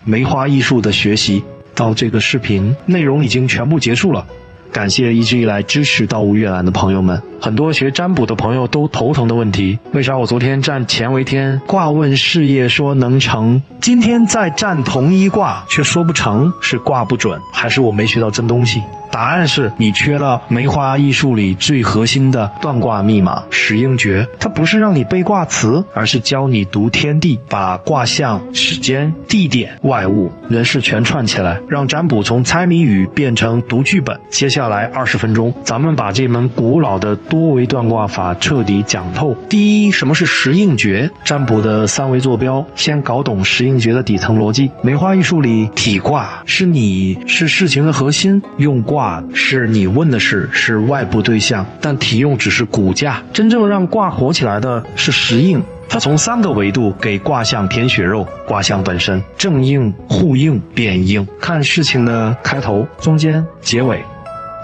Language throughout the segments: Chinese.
梅花易数的学习到这个视频内容已经全部结束了。感谢一直以来支持到无阅览的朋友们，很多学占卜的朋友都头疼的问题，为啥我昨天占乾为天，卦问事业说能成，今天再占同一卦却说不成，是卦不准，还是我没学到真东西？答案是你缺了梅花易数里最核心的断卦密码十应诀，它不是让你背卦词，而是教你读天地，把卦象、时间、地点、外物、人事全串起来，让占卜从猜谜语变成读剧本。接下来20分钟，咱们把这门古老的多维断卦法彻底讲透。第一，什么是十应诀？占卜的三维坐标，先搞懂十应诀的底层逻辑。梅花易数里，体卦是你，是事情的核心，用卦是你问的事，是外部对象，但体用只是骨架，真正让卦活起来的是十应。它从3个维度给卦象填血肉，卦象本身、正应、互应、变应，看事情的开头、中间、结尾。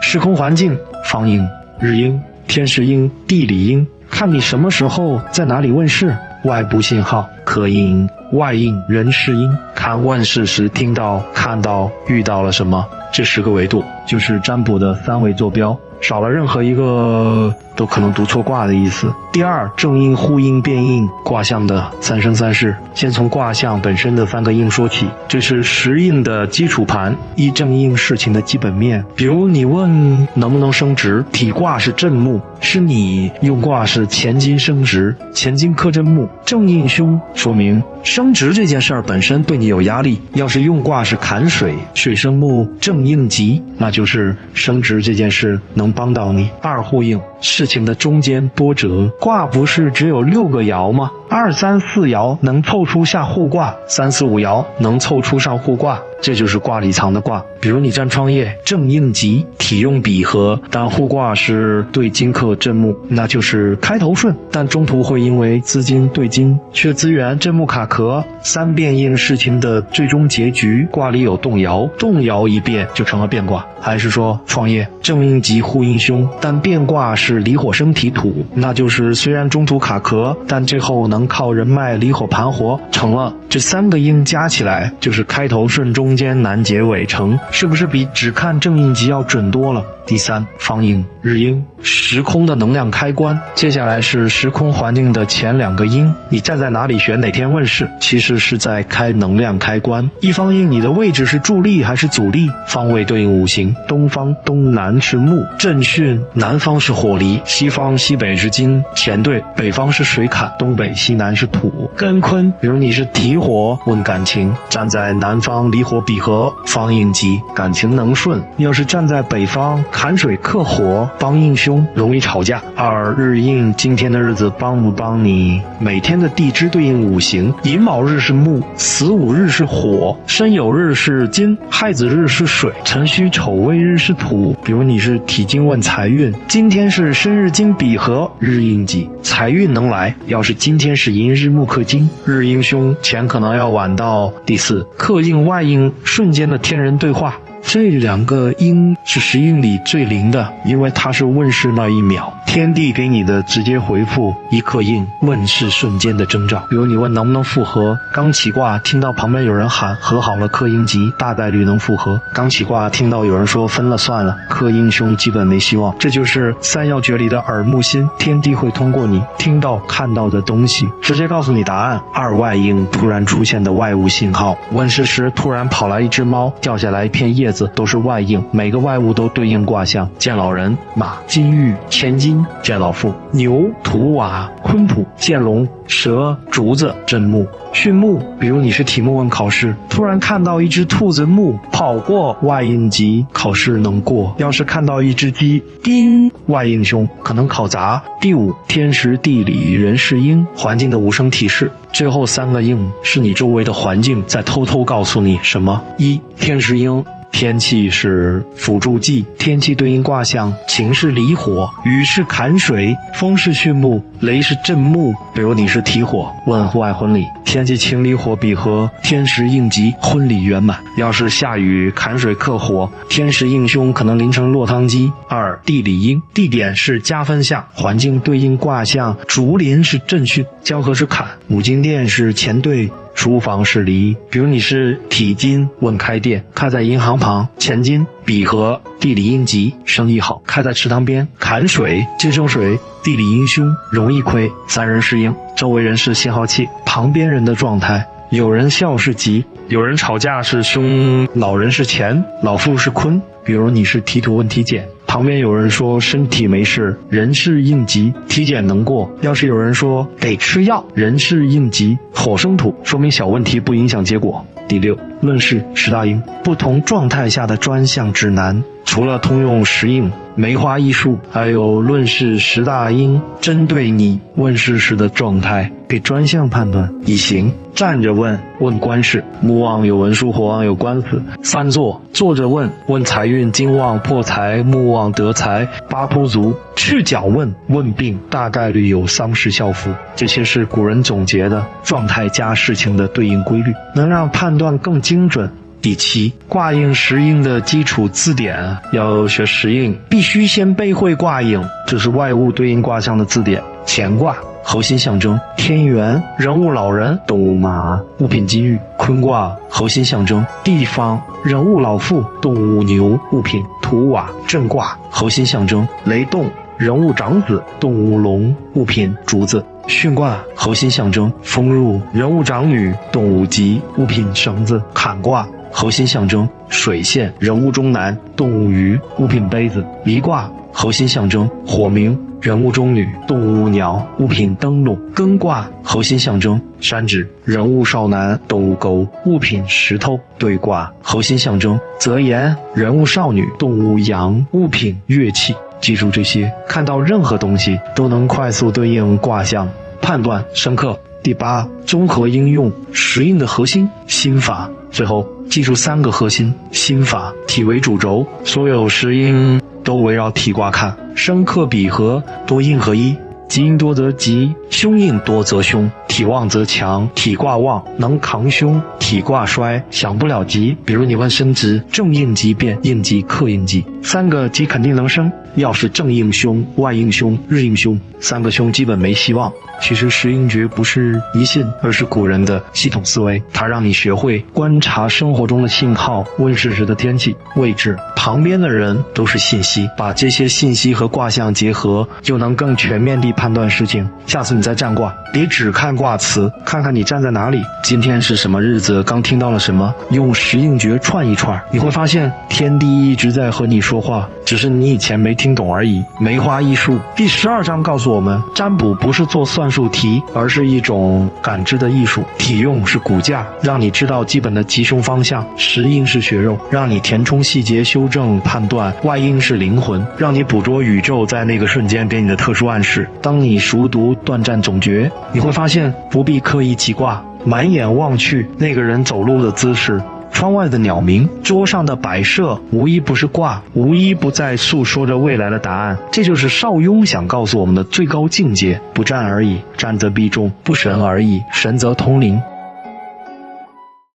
时空环境，方应、日应、天时应、地理应，看你什么时候在哪里问世。外部信号，客应、外应、人事应，看问世时听到、看到、遇到了什么。这10个维度就是占卜的3维坐标，少了任何一个都可能读错卦的意思。第二，正应、互应、变应，卦象的三生三世。先从卦象本身的3个应说起，这是十应的基础盘，依正应事情的基本面。比如你问能不能升职，体卦是震木，是你，用卦是乾金升职，乾金克震木，正应凶，说明升职这件事儿本身对你有压力。要是用卦是坎水，水生木，正应吉，那就是升职这件事能帮到你。二，互应，事情的中间波折，卦不是只有6个爻吗？2、3、4爻能凑出下互卦，3、4、5爻能凑出上互卦，这就是卦里藏的卦。比如你占创业，正应吉，体用比合，但互卦是对金克震木，那就是开头顺，但中途会因为资金对金缺资源，震木卡壳。3变应事情的最终结局，卦里有动摇，动摇一变就成了变卦。还是说创业正应吉，互应凶，但变卦是离火生体土，那就是虽然中途卡壳，但最后能靠人脉离火盘活成了。这3个应加起来就是开头顺，中间难，结尾成，是不是比只看正应吉要准多了？第三，方应、日应，时空的能量开关。接下来是时空环境的前2个应，你站在哪里选哪天问世，其实是在开能量开关。一方应，你的位置是助力还是阻力？方位对应五行，东方、东南是木，震巽；南方是火离，西方、西北是金，乾兑；北方是水坎，东北、西南是土。艮坤，比如你是体火问感情，站在南方离火比合，方应吉，感情能顺；要是站在北方，坎水克火，帮应凶，容易吵架。二，日应，今天的日子帮不帮你？每天的地支对应五行，寅卯日是木，子午日是火，申酉日是金，亥子日是水，辰戌丑未日是土。比如你是体金问财运，今天是申日金比合，日应吉，财运能来；要是今天是寅日木克金，日应凶，钱可能要晚到。第四，克应外应，瞬间的天人对话。这2个应是十应里最灵的，因为它是问世那一秒，天地给你的直接回复，一刻应，问世瞬间的征兆。比如你问能不能复合，刚起卦听到旁边有人喊和好了，克应吉，大概率能复合；刚起卦听到有人说分了算了，克应凶，基本没希望。这就是3要诀里的耳目心，天地会通过你听到看到的东西直接告诉你答案。2外应，突然出现的外物信号，问世时突然跑来一只猫，掉下来一片叶子，都是外应，每个外物都对应卦象。见老人，马、金玉、千金；见老妇，牛、土瓦、坤土；见龙、蛇、竹子、震木。巽木，比如你是题目问考试，突然看到一只兔子木跑过，外应吉，考试能过；要是看到一只鸡丁，外应凶，可能考砸。第五，天时地理人事应，环境的无声提示。最后3个应是你周围的环境在偷偷告诉你什么。一，天时应，天气是辅助剂，天气对应卦象，晴是离火，雨是坎水，风是巽木，雷是震木。比如你是体火，问户外婚礼，天气晴离火比合，天时应吉，婚礼圆满。要是下雨，坎水克火，天时应凶，可能淋成落汤鸡。二，地理应，地点是加分项，环境对应卦象，竹林是震巽，交河是坎，五金店是乾兑，书房是离，比如你是体金，问开店，开在银行旁；钱金，比合，地理阴吉，生意好；开在池塘边，坎水，金生水，地理阴凶，容易亏。三人是应，周围人是信号器，旁边人的状态。有人笑是吉，有人吵架是凶，老人是乾，老妇是坤。比如你是体土问体检，旁边有人说身体没事，人是应吉，体检能过。要是有人说得吃药，人是应吉，火生土，说明小问题不影响结果。第六，论事十大应，不同状态下的专项指南。除了通用十应、梅花易数，还有论事十大应，针对你问事时的状态，给专项判断。以行，站着问，问官事；木旺有文书，火旺有官司。三坐，坐着问，问财运，金旺破财，木旺得财。八铺足，赤脚问，问病，大概率有丧事校服。这些是古人总结的状态加事情的对应规律，能让判断更精准。第七，卦应十应的基础字典。要学十应，必须先背会卦应，这是外物对应卦象的字典。乾卦，核心象征天元，人物老人，动物马，物品金玉。坤卦，核心象征地方，人物老妇，动物牛，物品土瓦。震卦，核心象征雷动，人物长子，动物龙，物品竹子。巽卦，核心象征风入，人物长女，动物鸡，物品绳子。坎卦，核心象征水陷，人物中男，动物鱼，物品杯子。离卦，核心象征火明，人物中女，动物鸟，物品灯笼。艮卦，核心象征山指，人物少男，动物狗，物品石头。兑卦，核心象征泽言，人物少女，动物羊，物品乐器。记住这些，看到任何东西都能快速对应卦象，判断深刻。第八，综合应用十应的核心心法。最后记住三个核心心法，体为主轴，所有十应都围绕体卦看，生克比合，多应合一。吉应多则吉，凶应多则凶。体旺则强，体卦旺能扛凶，体卦衰享不了吉。比如你问生殖，正应吉变，应吉克应吉，三个吉肯定能生。要是正应凶、外应凶、日应凶，三个凶基本没希望。其实十应诀不是迷信，而是古人的系统思维，它让你学会观察生活中的信号，问世时的天气、位置，旁边的人都是信息，把这些信息和卦象结合，就能更全面地判断事情。下次你再占卦，别只看卦辞，看看你站在哪里，今天是什么日子，刚听到了什么，用十应诀串一串，你会发现天地一直在和你说话，只是你以前没听懂而已。梅花易数第12章告诉我们，占卜不是做算术题，而是一种感知的艺术。体用是骨架，让你知道基本的吉凶方向；十应是血肉，让你填充细节、修正判断；外应是灵魂，让你捕捉宇宙在那个瞬间给你的特殊暗示。当你熟读断占总诀，你会发现不必刻意起卦，满眼望去，那个人走路的姿势，窗外的鸟鸣，桌上的摆设，无一不是卦，无一不在诉说着未来的答案。这就是邵雍想告诉我们的最高境界：不战而已，战则必中；不神而已，神则通灵。